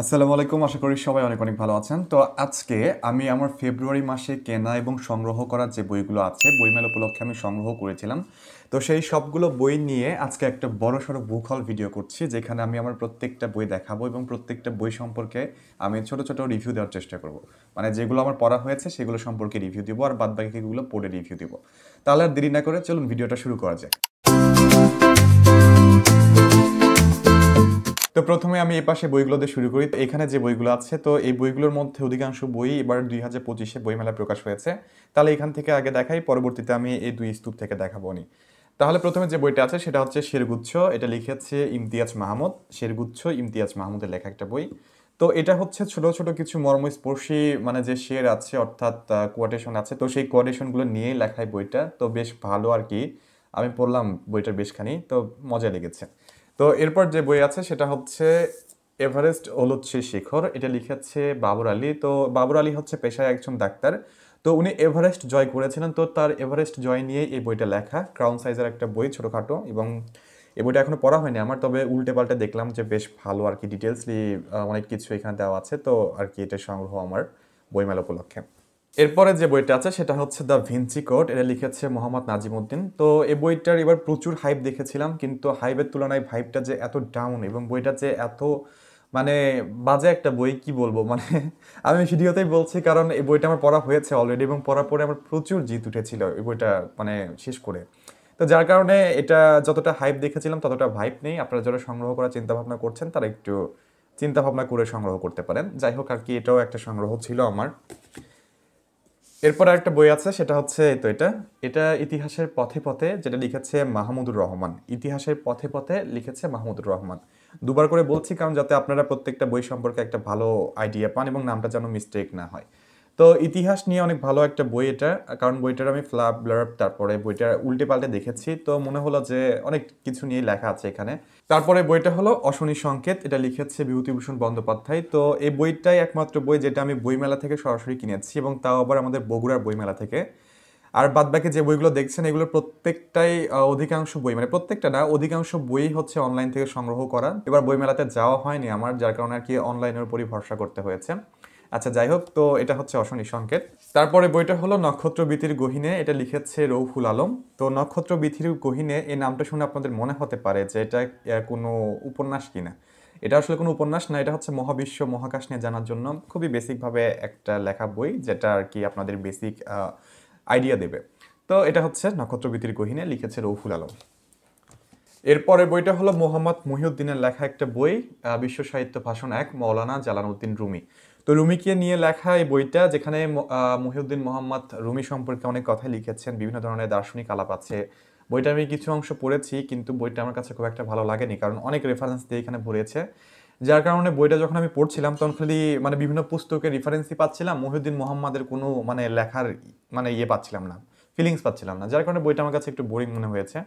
আসসালামু আলাইকুম, আশা করি সবাই অনেক অনেক ভালো আছেন। তো আজকে আমি আমার ফেব্রুয়ারি মাসে কেনা এবং সংগ্রহ করা যে বইগুলো আছে বইমেলা উপলক্ষে আমি সংগ্রহ করেছিলাম। তো সেই সবগুলো বই নিয়ে আজকে একটা বড়সড় বুক হল ভিডিও করছি, যেখানে আমি আমার প্রত্যেকটা বই দেখাবো এবং প্রত্যেকটা বই সম্পর্কে আমি ছোট ছোট রিভিউ দেওয়ার চেষ্টা করব। মানে যেগুলো আমার পড়া হয়েছে সেগুলো সম্পর্কে রিভিউ দিব, আর বাদ বাকিগুলো পড়ে রিভিউ দিব। তাহলে আর দেরি না করে চলুন ভিডিওটা শুরু করা যাক। তো প্রথমে আমি এই পাশে বইগুলো দিয়ে শুরু করি। তো এখানে যে বইগুলো আছে, তো এই বইগুলোর মধ্যে অধিকাংশ বই এবার 2025-এ বইমেলায় প্রকাশ হয়েছে। তাহলে এখান থেকে আগে দেখাই, পরবর্তীতে আমি এই দুই স্তূপ থেকে দেখাবো নি। তাহলে প্রথমে যে বইটা আছে সেটা হচ্ছে শেরগুচ্ছ। এটা লিখেছে ইমতিয়াজ মাহমুদ। শেরগুচ্ছ ইমতিয়াজ মাহমুদের লেখা একটা বই। তো এটা হচ্ছে ছোট ছোট কিছু মর্মস্পর্শী মানে যে শের আছে, অর্থাৎ কোয়াটেশন আছে, তো সেই কোয়াটেশনগুলো নিয়েই লেখায় বইটা। তো বেশ ভালো আর কি। আমি পড়লাম বইটার বেশখানি, তো মজা লেগেছে। তো এরপর যে বই আছে সেটা হচ্ছে এভারেস্ট অলুচ্ছি শিখর। এটা লিখেছে বাবর আলী। তো বাবর আলী হচ্ছে পেশায় একজন ডাক্তার। তো উনি এভারেস্ট জয় করেছিলেন, তো তার এভারেস্ট জয় নিয়ে এই বইটা লেখা। ক্রাউন সাইজের একটা বই, ছোটোখাটো, এবং এই বইটা এখনো পড়া হয়নি আমার, তবে উল্টে পাল্টে দেখলাম যে বেশ ভালো আর কি, ডিটেলসলি অনেক কিছু এখানে দেওয়া আছে। তো আর কি এটা সংগ্রহ আমার বইমেলা উপলক্ষে। এরপরে যে বইটা আছে সেটা হচ্ছে দ্য ভিঞ্চি কোড। এটা লিখেছে মোহাম্মদ নাজিমুদ্দিন। তো এই বইটার এবার প্রচুর হাইপ দেখেছিলাম, কিন্তু হাইপের তুলনায় ভাইবটা যে এত ডাউন এবং বইটা যে এত মানে বাজে একটা বই, কি বলবো মানে আমি ভিডিওতেই বলছি, কারণ এই বইটা আমার পড়া হয়েছে অলরেডি এবং পড়ার পরে আমার প্রচুর জিত উঠেছিল এই বইটা মানে শেষ করে। তো যার কারণে এটা যতটা হাইপ দেখেছিলাম ততটা ভাইব নেই। আপনারা যারা সংগ্রহ করার চিন্তা ভাবনা করছেন তারা একটু চিন্তা ভাবনা করে সংগ্রহ করতে পারেন। যাই হোক আর কি, এটাও একটা সংগ্রহ ছিল আমার। এরপর একটা বই আছে সেটা হচ্ছে এই তো এটা এটা ইতিহাসের পথে পথে, যেটা লিখেছে মাহমুদুর রহমান। ইতিহাসের পথে পথে লিখেছে মাহমুদুর রহমান। দুবার করে বলছি কারণ যাতে আপনারা প্রত্যেকটা বই সম্পর্কে একটা ভালো আইডিয়া পান এবং নামটা যেন মিস্টেক না হয়। তো ইতিহাস নিয়ে অনেক ভালো একটা বই এটা, কারণ বইটার আমি ফ্লাপ ব্লার্ব তারপরে বইটা উল্টে পাল্টে দেখেছি, তো মনে হলো যে অনেক কিছু নিয়ে লেখা আছে এখানে। তারপরে বইটা হলো অশনি সংকেত। এটা লিখেছে বিভূতিভূষণ বন্দ্যোপাধ্যায়। তো এই বইটাই একমাত্র বই যেটা আমি বইমেলা থেকে সরাসরি কিনেছি, এবং তাও আবার আমাদের বগুড়ার বইমেলা থেকে। আর বাদবাকি যে বইগুলো দেখছেন এগুলোর প্রত্যেকটাই অধিকাংশ বই, মানে প্রত্যেকটা না, অধিকাংশ বই হচ্ছে অনলাইন থেকে সংগ্রহ করা। এবার বইমেলাতে যাওয়া হয়নি আমার, যার কারণে আর কি অনলাইনের উপরই ভরসা করতে হয়েছে। আচ্ছা যাই হোক, তো এটা হচ্ছে অশনি সংকেত। তারপরে বইটা হলো নক্ষত্র বীথির গহীনে। এটা লিখেছে রৌফুল আলম। তো নক্ষত্র বীথির গহীনে এই নামটা শুনে আপনাদের মনে হতে পারে যে এটা কোনো উপন্যাস কিনা। এটা আসলে কোনো উপন্যাস না, এটা হচ্ছে মহাবিশ্ব মহাকাশ নিয়ে জানার জন্য খুবই বেসিকভাবে একটা লেখা বই, যেটা আর কি আপনাদের বেসিক আইডিয়া দেবে। তো এটা হচ্ছে নক্ষত্র বীথির গহীনে, লিখেছে রৌফুল আলম। এরপরের বইটা হলো মোহাম্মদ মহিউদ্দিনের লেখা একটা বই, বিশ্ব সাহিত্য ভাষণ এক, মৌলানা জালালউদ্দিন রুমি। তো রুমিকে নিয়ে লেখা এই বইটা, যেখানে মহিউদ্দিন মোহাম্মদ রুমি সম্পর্কে অনেক কথাই লিখেছেন, বিভিন্ন ধরনের দার্শনিক আলাপ আছে। বইটা আমি কিছু অংশ পড়েছি, কিন্তু বইটা আমার কাছে খুব একটা ভালো লাগেনি, কারণ অনেক রেফারেন্স দিয়ে এখানে ভরেছে। যার কারণে বইটা যখন আমি পড়ছিলাম তখন খালি মানে বিভিন্ন পুস্তকের রেফারেন্সই পাচ্ছিলাম, মহিউদ্দিন মোহাম্মদের কোনো মানে লেখার মানে ইয়ে পাচ্ছিলাম না, ফিলিংস পাচ্ছিলাম না, যার কারণে বইটা আমার কাছে একটু বোরিং মনে হয়েছে।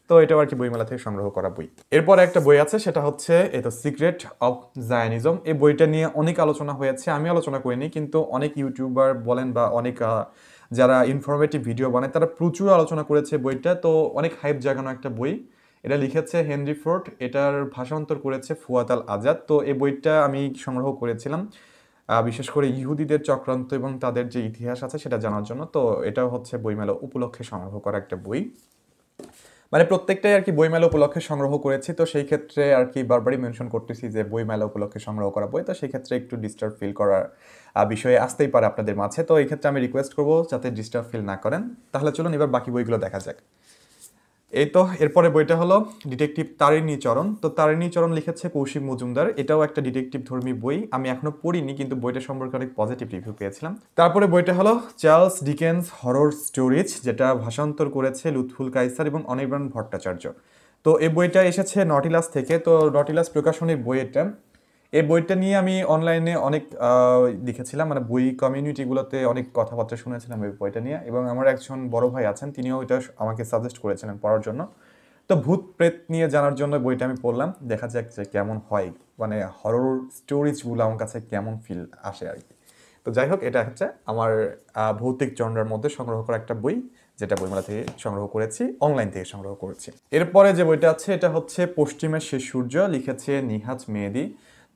তো এটা আর কি বইমেলা থেকে সংগ্রহ করা বই। এরপর একটা বই আছে সেটা হচ্ছে এই তো সিক্রেট অফ জায়নিজম। এই বইটা নিয়ে অনেক আলোচনা হয়েছে, আমি আলোচনা করিনি, কিন্তু অনেক ইউটিউবার বলেন বা অনেক যারা ইনফরমেটিভ ভিডিও বানায় তারা প্রচুর আলোচনা করেছে বইটা। তো অনেক হাইপ জাগানো একটা বই। এটা লিখেছে হেনরি ফোর্ড। এটার ভাষান্তর করেছে ফুয়াদ আল আজাদ। তো এই বইটা আমি সংগ্রহ করেছিলাম বিশেষ করে ইহুদিদের চক্রান্ত এবং তাদের যে ইতিহাস আছে সেটা জানার জন্য। তো এটাও হচ্ছে বইমেলা উপলক্ষে সংগ্রহ করা একটা বই। মানে প্রত্যেকটাই আর কি বইমেলা উপলক্ষে সংগ্রহ করেছি, তো সেই ক্ষেত্রে আর কি বারবারই মেনশন করতেছি যে বইমেলা উপলক্ষে সংগ্রহ করা বই, তো সেই ক্ষেত্রে একটু ডিস্টার্ব ফিল করার বিষয়ে আসতেই পারে আপনাদের মাঝে। তো এই ক্ষেত্রে আমি রিকোয়েস্ট করবো যাতে ডিস্টার্ব ফিল না করেন। তাহলে চলুন এবার বাকি বইগুলো দেখা যাক। এই তো এরপরে বইটা হলো ডিটেকটিভ তারিণী চরণ। তো তারিণী চরণ লিখেছে কৌশিক মজুমদার। এটাও একটা ডিটেকটিভ ধর্মী বই, আমি এখনো পড়িনি, কিন্তু বইটা সম্পর্কে অনেক পজিটিভ রিভিউ পেয়েছিলাম। তারপরে বইটা হলো চার্লস ডিকেন্স হরর স্টোরিজ, যেটা ভাষান্তর করেছে লুৎফুল কায়সার এবং অনির্বাণ ভট্টাচার্য। তো এই বইটা এসেছে নটিলাস থেকে। তো নটিলাস প্রকাশনীর বই এটা। এই বইটা নিয়ে আমি অনলাইনে অনেক লিখেছিলাম, মানে বই কমিউনিটিগুলোতে অনেক কথাবার্তা শুনেছিলাম এই বইটা নিয়ে, এবং আমার একজন বড় ভাই আছেন, তিনিও এটা আমাকে সাজেস্ট করেছিলেন পড়ার জন্য। তো ভূত প্রেত নিয়ে জানার জন্য বইটা আমি পড়লাম, দেখা যাক যে কেমন হয়, মানে হরর স্টোরিজগুলো আমার কাছে কেমন ফিল আসে আর কি। তো যাই হোক, এটা হচ্ছে আমার ভৌতিক জনরার মধ্যে সংগ্রহ করা একটা বই, যেটা বইমেলা থেকে সংগ্রহ করেছি, অনলাইন থেকে সংগ্রহ করেছি। এরপরে যে বইটা আছে এটা হচ্ছে পশ্চিমের শেষ সূর্য, লিখেছে নিহাজ মেহেদি।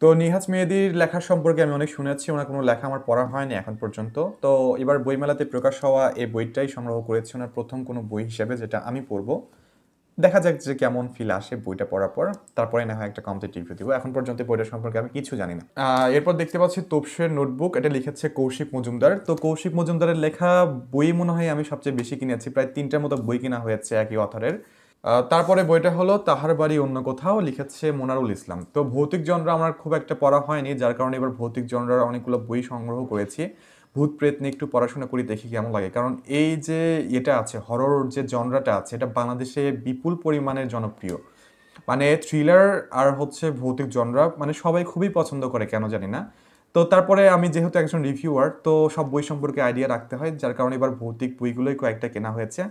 তো নিহাজ মেহেদীর লেখা সম্পর্কে আমি অনেক শুনেছি, ওনার কোনো লেখা আমার পড়া হয়নি এখন পর্যন্ত। তো এবার বইমেলাতে প্রকাশ হওয়া এই বইটাই সংগ্রহ করেছি ওনার প্রথম কোনো বই হিসেবে, যেটা আমি পড়বো। দেখা যাক যে কেমন ফিল আসে বইটা পড়ার পর, তারপরে না হয় একটা কমপ্লিট রিভিউ দিব। এখন পর্যন্ত বইটা সম্পর্কে আমি কিছু জানি না। এরপর দেখতে পাচ্ছি তোপসের নোটবুক, এটা লিখেছে কৌশিক মজুমদার। তো কৌশিক মজুমদারের লেখা বই মনে হয় আমি সবচেয়ে বেশি কিনেছি, প্রায় 3টার মতো বই কেনা হয়েছে একই অথরের। তারপরে বইটা হলো তাহার বাড়ি অন্য কোথাও, লিখেছে মোনারুল ইসলাম। তো ভৌতিক জনরা আমার খুব একটা পড়া হয়নি, যার কারণে এবার ভৌতিক জনরার অনেকগুলো বই সংগ্রহ করেছি। ভূত প্রেত নিয়ে একটু পড়াশোনা করি, দেখি কেমন লাগে। কারণ এই যে এটা আছে, হরর যে জনরাটা আছে, এটা বাংলাদেশে বিপুল পরিমাণে জনপ্রিয়। মানে থ্রিলার আর হচ্ছে ভৌতিক জনরা মানে সবাই খুবই পছন্দ করে, কেন জানি না। তো তারপরে আমি যেহেতু একজন রিভিউয়ার, তো সব বই সম্পর্কে আইডিয়া রাখতে হয়, যার কারণে এবার ভৌতিক বইগুলোই কয়েকটা কেনা হয়েছে।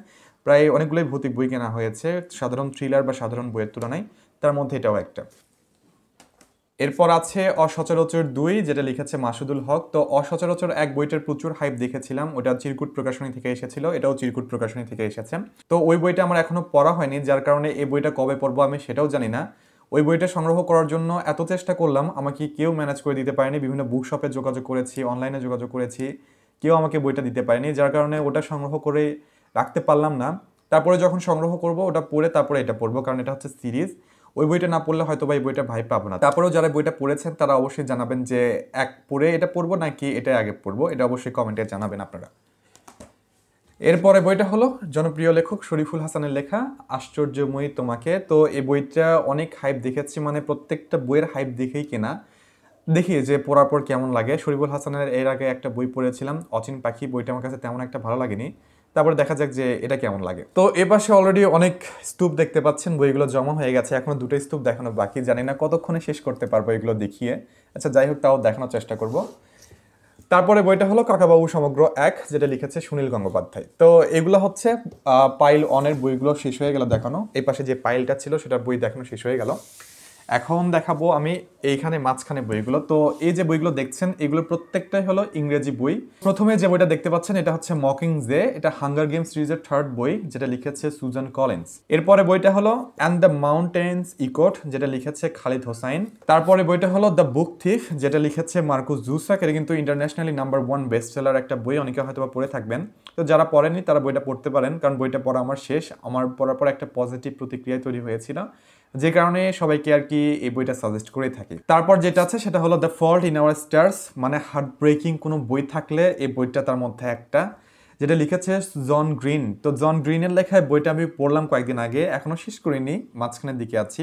প্রায় অনেকগুলোই ভৌতিক বই কেনা হয়েছে সাধারণ থ্রিলার বা সাধারণ বইয়ের তুলনায়, তার মধ্যে এটাও একটা। এরপর আছে অসচরাচর 2, যেটা লিখেছে মাসুদুল হক। তো অসচরাচর 1 বইটার প্রচুর হাইপ দেখেছিলাম, ওটা চিরকুট প্রকাশনী থেকে এসেছিল, এটাও চিরকুট প্রকাশনী থেকে এসেছে। তো ওই বইটা আমার এখনো পড়া হয়নি, যার কারণে এই বইটা কবে পড়বো আমি সেটাও জানি না। ওই বইটা সংগ্রহ করার জন্য এত চেষ্টা করলাম, আমাকে কেউ ম্যানেজ করে দিতে পারেনি। বিভিন্ন বুক শপে যোগাযোগ করেছি, অনলাইনে যোগাযোগ করেছি, কেউ আমাকে বইটা দিতে পারেনি, যার কারণে ওটা সংগ্রহ করে রাখতে পারলাম না। তারপরে যখন সংগ্রহ করব ওটা পড়ে তারপরে এটা পড়বো, কারণ এটা হচ্ছে সিরিজ। ওই বইটা না পড়লে হয়তো বা এই বইটা ভাই পাবো না। তারপরেও যারা বইটা পড়েছেন তারা অবশ্যই জানাবেন যে এক পড়ে এটা পড়বো নাকি এটা আগে পড়বো, এটা অবশ্যই কমেন্টে জানাবেন আপনারা। এরপরে বইটা হলো জনপ্রিয় লেখক শরীফুল হাসানের লেখা আশ্চর্যময়ী তোমাকে। তো এই বইটা অনেক হাইপ দেখেছি, মানে প্রত্যেকটা বইয়ের হাইপ দেখেই কেনা। দেখি যে পড়ার পর কেমন লাগে। শরীফুল হাসানের এর আগে একটা বই পড়েছিলাম অচিন পাখি, বইটা আমার কাছে তেমন একটা ভালো লাগেনি। তারপর দেখা যাক যে এটা কেমন লাগে। তো এ পাশে অলরেডি অনেক স্তূপ দেখতে পাচ্ছেন, বইগুলো জমা হয়ে গেছে, এখনো 2টা স্তূপ দেখানো বাকি, জানি না কতক্ষণে শেষ করতে পারবো এগুলো দেখিয়ে। আচ্ছা যাই হোক, তাও দেখানোর চেষ্টা করব। তারপরে বইটা হলো কাকাবাবু সমগ্র 1, যেটা লিখেছে সুনীল গঙ্গোপাধ্যায়। তো এগুলো হচ্ছে পাইল অনের বইগুলো শেষ হয়ে গেল দেখানো। এই পাশে যে পাইলটা ছিল সেটার বই দেখানো শেষ হয়ে গেল। এখন দেখাবো আমি এইখানে মাঝখানে বইগুলো। তো এই যে বইগুলো দেখছেন এগুলো প্রত্যেকটাই হলো ইংরেজি বই। প্রথমে যে বইটা দেখতে পাচ্ছেন এটা হচ্ছে মকিং জে, এটা হাঙ্গার গেমস সিরিজের 3rd বই, যেটা লিখেছে সুজান কলিন্স। এরপরে বইটা হলো অ্যান্ড দ্য মাউন্টেন্স ইকোট, যেটা লিখেছে খালিদ হোসাইন। তারপরে বইটা হলো দ্য বুক থিফ, যেটা লিখেছে মার্কুস জুসাক। এটা কিন্তু ইন্টারন্যাশনালি নাম্বার 1 বেস্ট সেলার একটা বই, অনেকে হয়তো বা পড়ে থাকবেন। তো যারা পড়েননি তারা বইটা পড়তে পারেন, কারণ বইটা পড়া আমার শেষ। আমার পড়ার পর একটা পজিটিভ প্রতিক্রিয়া তৈরি হয়েছিল, যে কারণে সবাইকে আর কি এই বইটা সাজেস্ট করে থাকি। তারপর যেটা আছে সেটা হলো the fault in our stars, মানে হার্ট ব্রেকিং কোনো বই থাকলে এই বইটা তার মধ্যে একটা, যেটা লিখেছে জন গ্রিন। তো জন গ্রিনের লেখায় বইটা আমি পড়লাম কয়েকদিন আগে, এখনো শেষ করিনি, মাঝখানের দিকে আছি।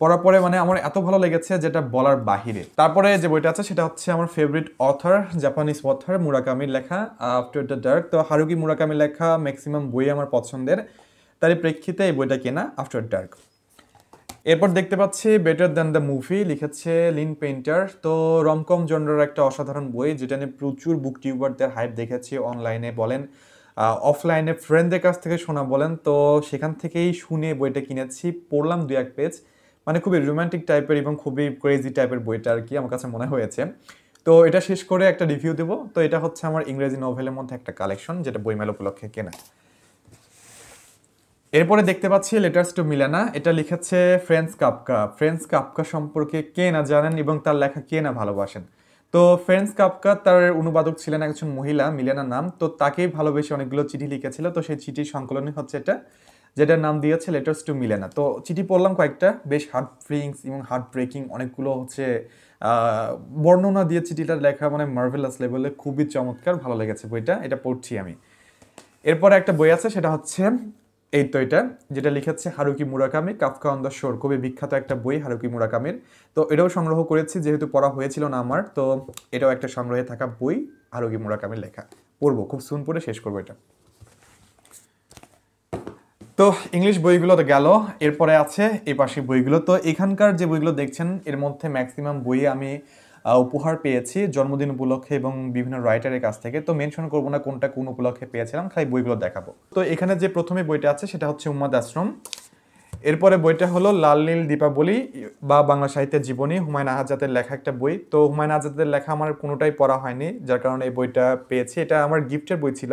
পড়ার পরে মানে আমার এত ভালো লেগেছে যেটা বলার বাহিরে। তারপরে যে বইটা আছে সেটা হচ্ছে আমার ফেভারিট অথর, জাপানিজ অথর মুরাকামির লেখা আফটার দ্য ডার্ক। তো হারুকি মুরাকামির লেখা ম্যাক্সিমাম বই আমার পছন্দের, তারই প্রেক্ষিতে এই বইটা কেনা আফটার ডার্ক। এরপর দেখতে পাচ্ছি বেটার দ্যান দ্য মুভি, লিখেছে লিন পেইন্টার। তো রমকম জনরার একটা অসাধারণ বই, যেটা নিয়ে প্রচুর বুক টিউবারদের হাইপ দেখেছি, অনলাইনে বলেন অফলাইনে ফ্রেন্ডদের কাছ থেকে শোনা বলেন। তো সেখান থেকেই শুনে বইটা কিনেছি, পড়লাম 2-1 পেজ। মানে খুবই রোমান্টিক টাইপের এবং খুবই ক্রেজি টাইপের বইটা আর কি আমার কাছে মনে হয়েছে। তো এটা শেষ করে একটা রিভিউ দেবো। তো এটা হচ্ছে আমার ইংরেজি নোভেলের মধ্যে একটা কালেকশন, যেটা বইমেলা উপলক্ষে কেনা। এরপরে দেখতে পাচ্ছি লেটার্স টু মিলেনা, এটা লিখেছে ফ্রেন্স কাফকা। ফ্রেন্স কাফকা সম্পর্কে কে না জানেন এবং তার লেখা কে না ভালোবাসেন। তো ফ্রেন্স কাফকা, তার অনুবাদক ছিলেন একজন মহিলা, মিলেনা নাম। তো তাকেই ভালোবেসে অনেকগুলো চিঠি লিখেছিল, তো সেই চিঠির সংকলনই হচ্ছে এটা, যেটার নাম দিয়েছে লেটার্স টু মিলেনা। তো চিঠি পড়লাম কয়েকটা, বেশ হার্ট ফ্রিংস এবং হার্ট ব্রেকিং, অনেকগুলো হচ্ছে বর্ণনা দিয়ে চিঠিটার লেখা, মানে মার্ভেলাস লেভেলে, খুবই চমৎকার, ভালো লেগেছে বইটা, এটা পড়ছি আমি। এরপরে একটা বই আছে সেটা হচ্ছে এই তো এটা, যেটা লিখেছে Haruki Murakami, Kafka on the Shore, খুবই বিখ্যাত একটা বই হারুকি মুরাকামির। তো এটাও সংগ্রহ করেছি, যেহেতু পড়া হয়েছিল না আমার, তো এটাও একটা সংগ্রহে থাকা বই, হারুকি মুরাকামির লেখা, পড়বো খুব সুন, পড়ে শেষ করবো এটা। তো ইংলিশ বইগুলো তো গেল, এরপরে আছে এই পাশে বইগুলো। তো এখানকার যে বইগুলো দেখছেন এর মধ্যে ম্যাক্সিমাম বই আমি উপহার পেয়েছি জন্মদিন উপলক্ষে এবং বিভিন্ন রাইটারের কাছ থেকে। তো মেনশন করবো না কোনটা কোন উপলক্ষে পেয়েছিলাম, খালি বইগুলো দেখাবো। তো এখানে যে প্রথমে বইটা আছে সেটা হচ্ছে উম্মাদ আশ্রম। এরপরে বইটা হলো লাল নীল দীপাবলি বা বাংলা সাহিত্যের জীবনী, হুমায়ুন আহাজাদের লেখা একটা বই। তো হুমায়ুন আহাজাদের লেখা আমার কোনোটাই পড়া হয়নি, যার কারণে এই বইটা পেয়েছি। এটা আমার গিফটের বই ছিল,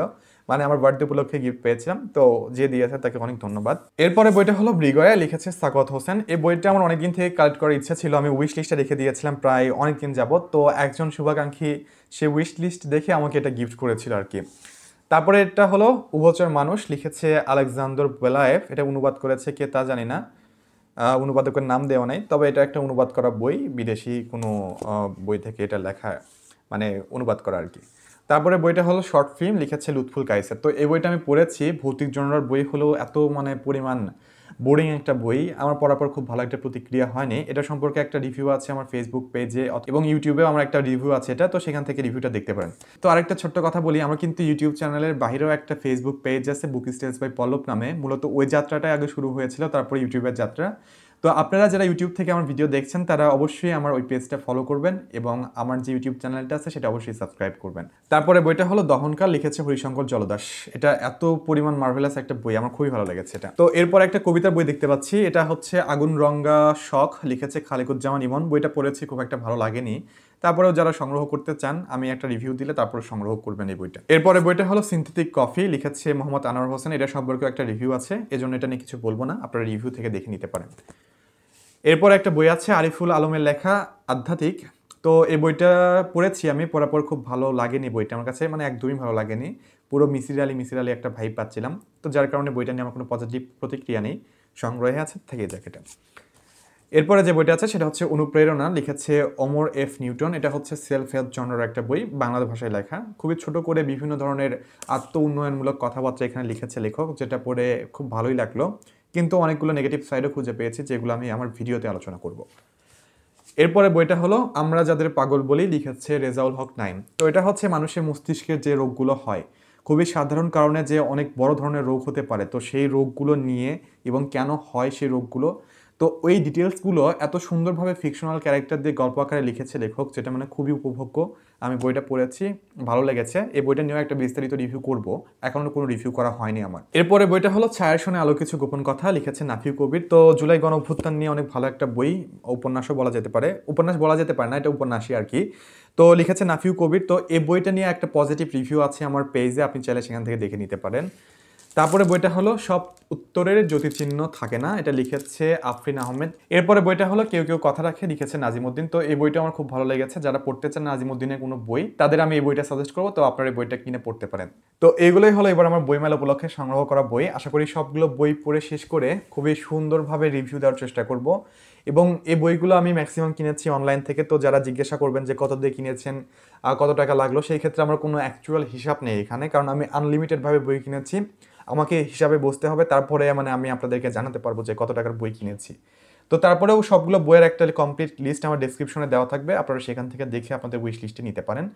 মানে আমার বার্থডে উপলক্ষে গিফট পেয়েছিলাম, তো যে দিয়েছে তাকে অনেক ধন্যবাদ। এরপরে বইটা হলো মৃগয়া, লিখেছে সাকওয়াত হোসেন। এই বইটা আমার অনেকদিন থেকে কালেক্ট করার ইচ্ছা ছিল, আমি উইশ লিস্টে রেখে দিয়েছিলাম প্রায় অনেকদিন যাবত। তো একজন শুভাকাঙ্ক্ষী সে উইশ লিস্ট দেখে আমাকে এটা গিফট করেছিল আর কি। তারপরে এটা হলো উভচর মানুষ, লিখেছে আলেকজান্ডার বেলায়েভ। এটা অনুবাদ করেছে কে তা জানি না, অনুবাদকের নাম দেওয়া নাই, তবে এটা একটা অনুবাদ করা বই, বিদেশি কোনো বই থেকে এটা লেখা, মানে অনুবাদ করা আর কি। তারপরে বইটা হলো শর্ট ফিল্ম, লিখেছে লুৎফুল কাইসার। তো এই বইটা আমি পড়েছি, ভৌতিক জনরার বই হলেও এত মানে পরিমাণ বোরিং একটা বই, আমার পড়ার পর খুব ভালো একটা প্রতিক্রিয়া হয়নি। এটা সম্পর্কে একটা রিভিউ আছে আমার ফেসবুক পেজে এবং ইউটিউবেও আমার একটা রিভিউ আছে এটা, তো সেখান থেকে রিভিউটা দেখতে পারেন। তো আরেকটা ছোট্ট কথা বলি, আমার কিন্তু ইউটিউব চ্যানেলের বাইরেও একটা ফেসবুক পেজ আছে, বুক স্টেলস বাই পল্লব নামে। মূলত ওই যাত্রাটাই আগে শুরু হয়েছিল, তারপরে ইউটিউবের যাত্রা। তো আপনারা যারা ইউটিউব থেকে আমার ভিডিও দেখছেন তারা অবশ্যই আমার ওই পেজটা ফলো করবেন এবং আমার যে ইউটিউব চ্যানেলটা আছে সেটা অবশ্যই সাবস্ক্রাইব করবেন। তারপরে বইটা হলো দহনকাল, লিখেছে হরিশঙ্কর জলদাস। এটা এত পরিমাণ মার্ভেলাস একটা বই, আমার খুবই ভালো লেগেছে এটা। তো এরপর একটা কবিতার বই দেখতে পাচ্ছি, এটা হচ্ছে আগুন রঙ্গা শখ, লিখেছে খালিকুজ্জামান ইমন। বইটা পড়েছি, খুব একটা ভালো লাগেনি। তারপরেও যারা সংগ্রহ করতে চান আমি একটা রিভিউ দিলে তারপরে সংগ্রহ করবেন এই বইটা। এরপরে বইটা হলো সিনথেটিক কফি, লিখেছে মোহাম্মদ আনোয়ার হোসেন। এটা সম্পর্কে একটা রিভিউ আছে, এজন্য এটা নিয়ে কিছু বলবো না, আপনারা রিভিউ থেকে দেখে নিতে পারেন। এরপর একটা বই আছে আরিফুল আলমের লেখা আধ্যাত্মিক। তো এই বইটা পড়েছি আমি, পড়ার পর খুব ভালো লাগেনি বইটা আমার কাছে, মানে একদমই ভালো লাগেনি। পুরো মিসির আলি একটা ভাইব পাচ্ছিলাম, তো যার কারণে বইটা নিয়ে আমার কোনো পজিটিভ প্রতিক্রিয়া নেই, সংগ্রহে আছে, থেকে যাক এটা। এরপরে যে বইটা আছে সেটা হচ্ছে অনুপ্রেরণা, লিখেছে অমর এফ নিউটন। এটা হচ্ছে সেলফ হেল্প জনরার একটা বই, বাংলা ভাষায় লেখা। খুবই ছোট করে বিভিন্ন ধরনের আত্ম উন্নয়নমূলক কথাবার্তা এখানে লিখেছে লেখক, যেটা পড়ে খুব ভালোই লাগলো, কিন্তু অনেকগুলো নেগেটিভ সাইডও খুঁজে পেয়েছি, যেগুলো আমি আমার ভিডিওতে আলোচনা করব। এরপরে বইটা হলো আমরা যাদের পাগল বলি, লিখেছে রেজাউল হক নাইম। তো এটা হচ্ছে মানুষের মস্তিষ্কের যে রোগগুলো হয়, খুবই সাধারণ কারণে যে অনেক বড় ধরনের রোগ হতে পারে, তো সেই রোগগুলো নিয়ে এবং কেন হয় সেই রোগগুলো, তো ওই ডিটেলসগুলো এত সুন্দরভাবে ফিকশনাল ক্যারেক্টার দিয়ে গল্প আকারে লিখেছে লেখক, যেটা মানে খুবই উপভোগ্য। আমি বইটা পড়েছি, ভালো লেগেছে। এই বইটা নিয়েও একটা বিস্তারিত রিভিউ করব, এখনো কোনো রিভিউ করা হয়নি আমার। এরপরে বইটা হলো ছায়ার শোনে আলো কিছু গোপন কথা, লিখেছে নাফিউ কবির। তো জুলাই গণ অভ্যুত্থান নিয়ে অনেক ভালো একটা বই, উপন্যাসও বলা যেতে পারে, উপন্যাস বলা যেতে পারে না, এটা উপন্যাসই আর কি। তো লিখেছে নাফিউ কবির। তো এই বইটা নিয়ে একটা পজিটিভ রিভিউ আছে আমার পেজে, আপনি চাইলে সেখান থেকে দেখে নিতে পারেন। তারপরে বইটা হলো সব উত্তরের জ্যোতিচিহ্ন থাকে না, এটা লিখেছে আফরিন আহমেদ। এরপরে বইটা হলো কেউ কেউ কথা রাখে, লিখেছে নাজিমউদ্দিন। তো এই বইটা আমার খুব ভালো লেগেছে, যারা পড়তে চান নাজিমউদ্দিনের কোনো বই তাদের আমি এই বইটা সাজেস্ট করবো, তো আপনারা এই বইটা কিনে পড়তে পারেন। তো এইগুলোই হলো এবার আমার বইমেলা উপলক্ষে সংগ্রহ করা বই। আশা করি সবগুলো বই পড়ে শেষ করে খুবই সুন্দরভাবে রিভিউ দেওয়ার চেষ্টা করব। এবং এই বইগুলো আমি ম্যাক্সিমাম কিনেছি অনলাইন থেকে, তো যারা জিজ্ঞাসা করবেন যে কত দিয়ে কিনেছেন, কত টাকা লাগলো, সেই ক্ষেত্রে আমার কোনো অ্যাকচুয়াল হিসাব নেই এখানে, কারণ আমি আনলিমিটেডভাবে বই কিনেছি। আমাকে হিসাবে বসতে হবে, তারপরে মানে আমি আপনাদেরকে জানাতে পারবো যে কত টাকার বই কিনেছি। তো তারপরেও সবগুলো বইয়ের একটা কমপ্লিট লিস্ট আমার ডেসক্রিপশনে দেওয়া থাকবে, আপনারা সেখান থেকে দেখে আপনাদের উইশ লিস্টে নিতে পারেন।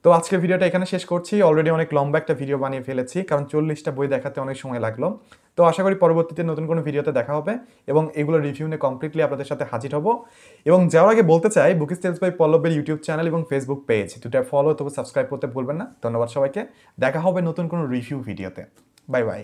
তো আজকের ভিডিওটা এখানে শেষ করছি, অলরেডি অনেক লম্বা একটা ভিডিও বানিয়ে ফেলেছি, কারণ 40টা বই দেখাতে অনেক সময় লাগলো। তো আশা করি পরবর্তীতে নতুন কোনো ভিডিওতে দেখা হবে এবং এগুলো রিভিউ নিয়ে কমপ্লিটলি আপনাদের সাথে হাজির হব। এবং যাওয়ার আগে বলতে চাই, বুক স্টেলস বাই পল্লবের ইউটিউব চ্যানেল এবং ফেসবুক পেজ দুটা ফলো তবে সাবস্ক্রাইব করতে ভুলবেন না। ধন্যবাদ সবাইকে, দেখা হবে নতুন কোনো রিভিউ ভিডিওতে। Bye bye.